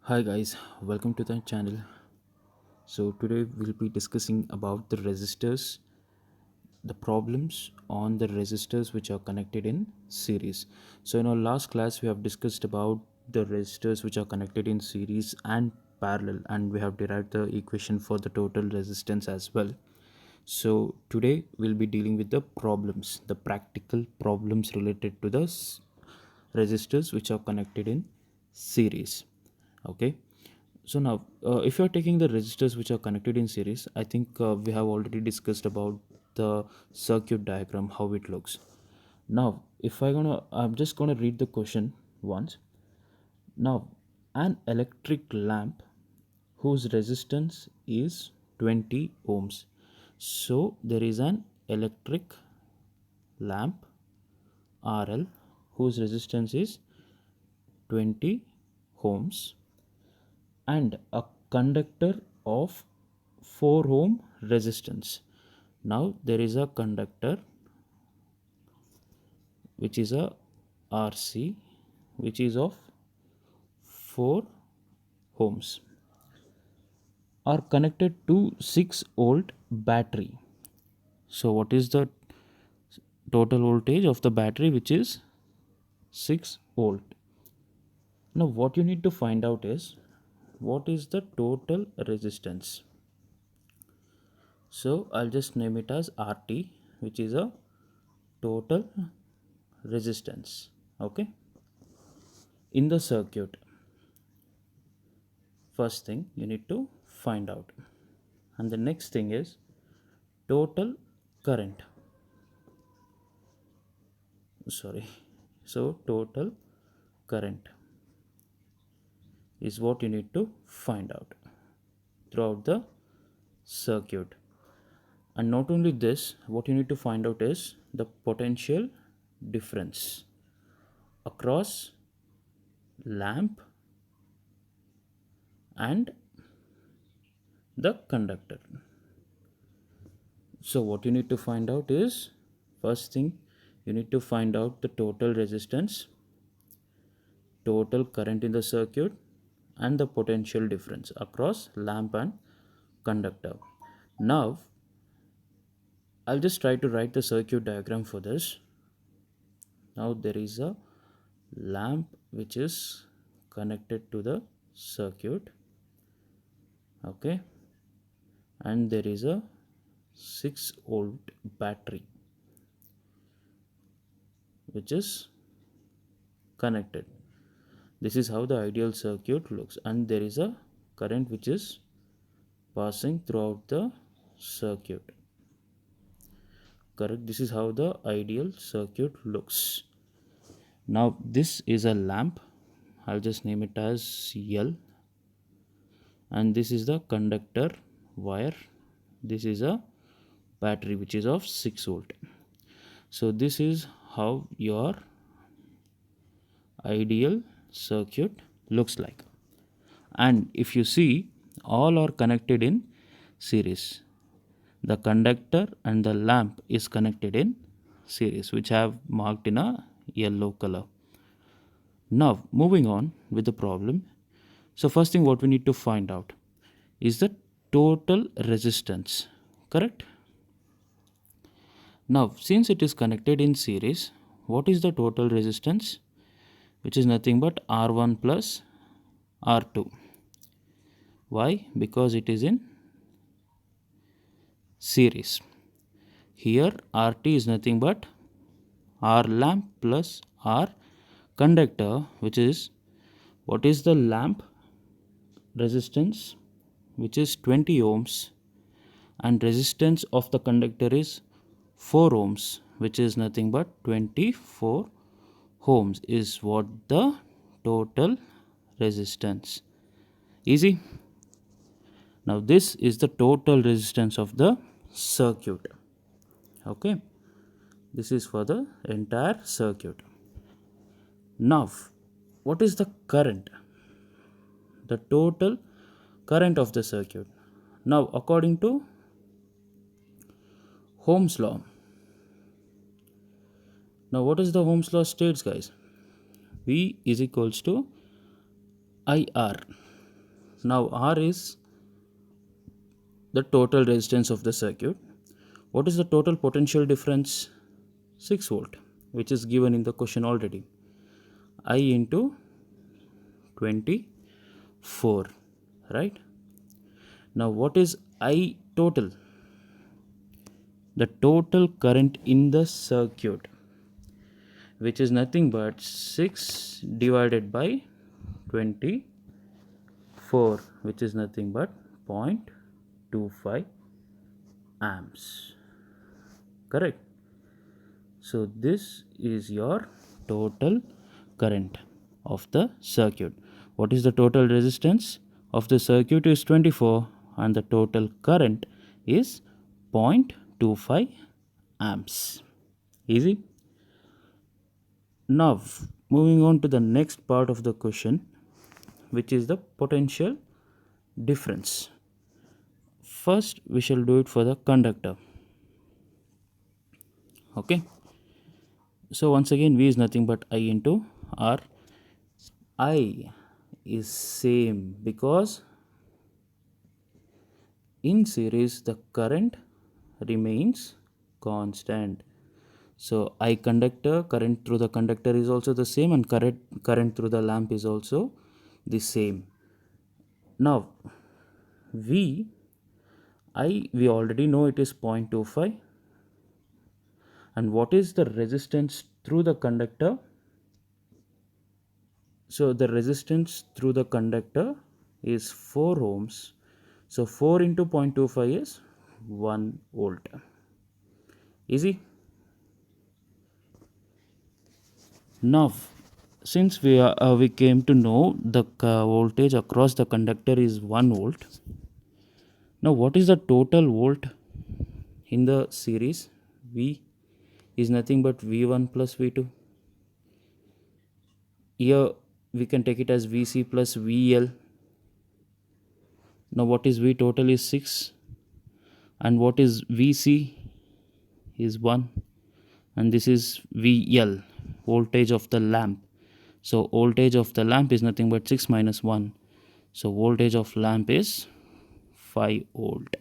Hi guys, welcome to the channel. So today we'll be discussing about the resistors, the problems on the resistors which are connected in series. So in our last class we have discussed about the resistors which are connected in series and parallel, and we have derived the equation for the total resistance as well. So today we'll be dealing with the problems, the practical problems related to the resistors which are connected in series. Okay, so now if you are taking the resistors which are connected in series, I think we have already discussed about the circuit diagram, how it looks. Now I'm just gonna read the question once. Now, an electric lamp whose resistance is 20 ohms. So there is an electric lamp RL whose resistance is 20 ohms and a conductor of 4 ohm resistance. Now there is a conductor which is a RC which is of 4 ohms are connected to 6 volt battery. So what is the total voltage of the battery, which is 6 volt? Now what you need to find out is what is the total resistance. So I'll just name it as RT, which is a total resistance. Okay, in the circuit, first thing you need to find out, and the next thing is total current. Sorry, so total current is what you need to find out throughout the circuit. And not only this, what you need to find out is the potential difference across lamp and the conductor. So what you need to find out is, first thing, you need to find out the total resistance, total current in the circuit, and the potential difference across lamp and conductor. Now I'll just try to write the circuit diagram for this. Now there is a lamp which is connected to the circuit. Okay, and there is a 6 volt battery which is connected. This is how the ideal circuit looks, and there is a current which is passing throughout the circuit. Correct, this is how the ideal circuit looks. Now this is a lamp, I'll just name it as L, and this is the conductor wire. This is a battery which is of 6 volt. So this is how your ideal circuit looks like. And if you see, all are connected in series. The conductor and the lamp is connected in series, which I have marked in a yellow color. Now moving on with the problem. So first thing what we need to find out is the total resistance. Correct? Now since it is connected in series, what is the total resistance? Which is nothing but R1 plus R2. Why? Because it is in series. Here RT is nothing but R lamp plus R conductor, which is, what is the lamp resistance, which is 20 ohms, and resistance of the conductor is 4 ohms, which is nothing but 24 ohms, is what the total resistance. Easy. Now this is the total resistance of the circuit. Okay, this is for the entire circuit. Now what is the current, the total current of the circuit? Now according to Ohm's law, now what is the Ohm's law states, guys? V is equals to IR. Now R is the total resistance of the circuit. What is the total potential difference? 6 volt, which is given in the question already. I into 24, right? Now what is I total? The total current in the circuit, which is nothing but 6 divided by 24, which is nothing but 0.25 amps. Correct? So this is your total current of the circuit. What is the total resistance of the circuit is 24, and the total current is 0.25 amps. Easy? Now moving on to the next part of the question, which is the potential difference. First we shall do it for the conductor. Okay, so once again V is nothing but I into R. I is same because in series the current remains constant. So I conductor, current through the conductor is also the same, and current through the lamp is also the same. Now V I, we already know it is 0.25, and what is the resistance through the conductor? So the resistance through the conductor is 4 ohms. So 4 into 0.25 is 1 volt. Easy? Now since we came to know the voltage across the conductor is 1 volt. Now what is the total volt in the series? V is nothing but V1 plus V2. Here we can take it as Vc plus VL. Now what is V total is 6, and what is Vc is 1, and this is VL, voltage of the lamp. So voltage of the lamp is nothing but 6 minus 1. So voltage of lamp is 5 volt.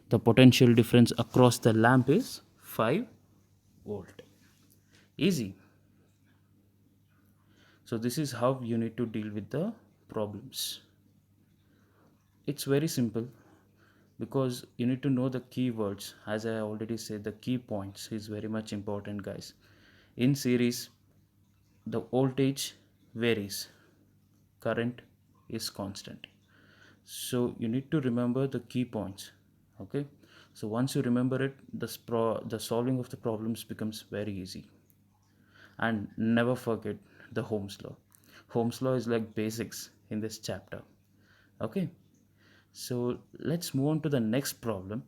The potential difference across the lamp is 5 volt. Easy. So this is how you need to deal with the problems. It's very simple, because you need to know the keywords. As I already said, the key points is very much important, guys. In series the voltage varies, current is constant. So you need to remember the key points. Okay, so once you remember it, the solving of the problems becomes very easy. And never forget the Ohm's law. Ohm's law is like basics in this chapter. Okay, so let's move on to the next problem.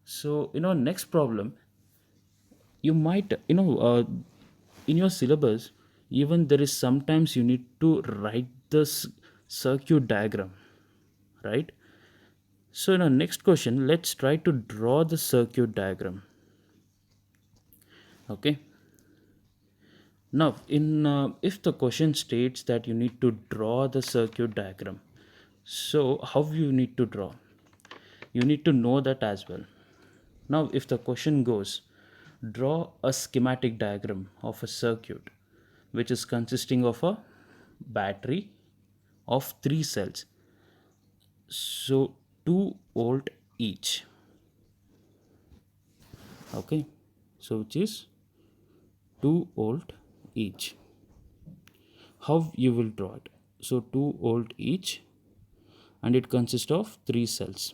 So in our next problem, you might in your syllabus, even there is sometimes you need to write this circuit diagram, right? So in our next question, let's try to draw the circuit diagram. Okay, now in if the question states that you need to draw the circuit diagram, so how you need to draw, you need to know that as well. Now if the question goes, draw a schematic diagram of a circuit which is consisting of a battery of 3 cells, so 2 volt each. Okay, so which is 2 volt each. How you will draw it? So 2 volt each, and it consists of 3 cells.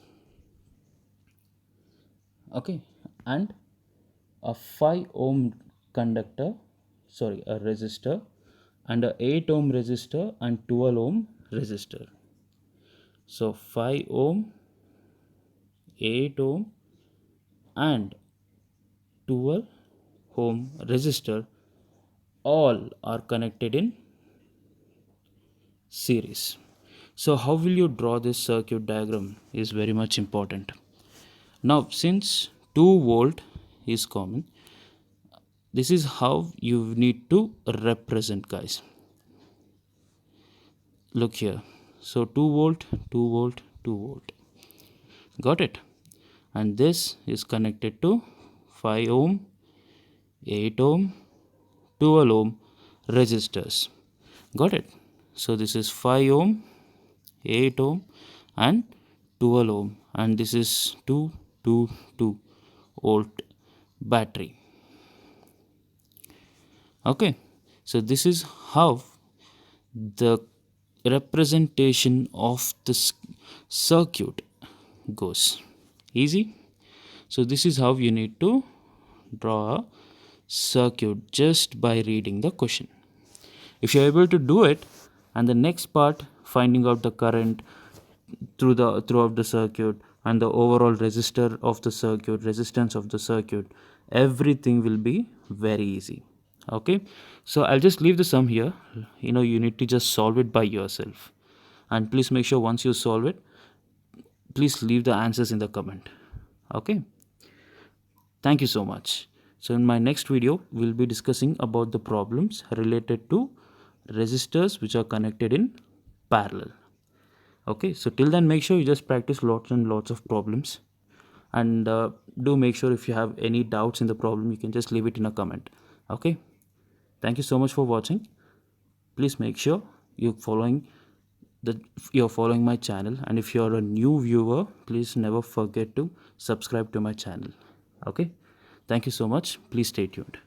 Okay, and a 5 ohm conductor, sorry, a resistor, and a 8 ohm resistor and 12 ohm resistor. So 5 ohm, 8 ohm and 12 ohm resistor all are connected in series. So how will you draw this circuit diagram is very much important. Now since 2 volt is common, this is how you need to represent, guys. Look here. So 2 volt, 2 volt, 2 volt. Got it? And this is connected to 5 ohm, 8 ohm, 12 ohm resistors. Got it? So this is 5 ohm, 8 ohm and 12 ohm, and this is 222 volt battery. Okay, so this is how the representation of the circuit goes. Easy? So this is how you need to draw a circuit just by reading the question. If you're able to do it, and the next part, finding out the current throughout the circuit and the overall resistor of the circuit, resistance of the circuit, everything will be very easy. Okay, so I'll just leave the sum here. You need to just solve it by yourself, and please make sure once you solve it, please leave the answers in the comment. Okay, thank you so much. So in my next video we'll be discussing about the problems related to resistors which are connected in parallel. Okay, so till then, make sure you just practice lots and lots of problems, and do make sure if you have any doubts in the problem, you can just leave it in a comment. Okay, thank you so much for watching. Please make sure you're following my channel, and if you're a new viewer, please never forget to subscribe to my channel. Okay, thank you so much. Please stay tuned.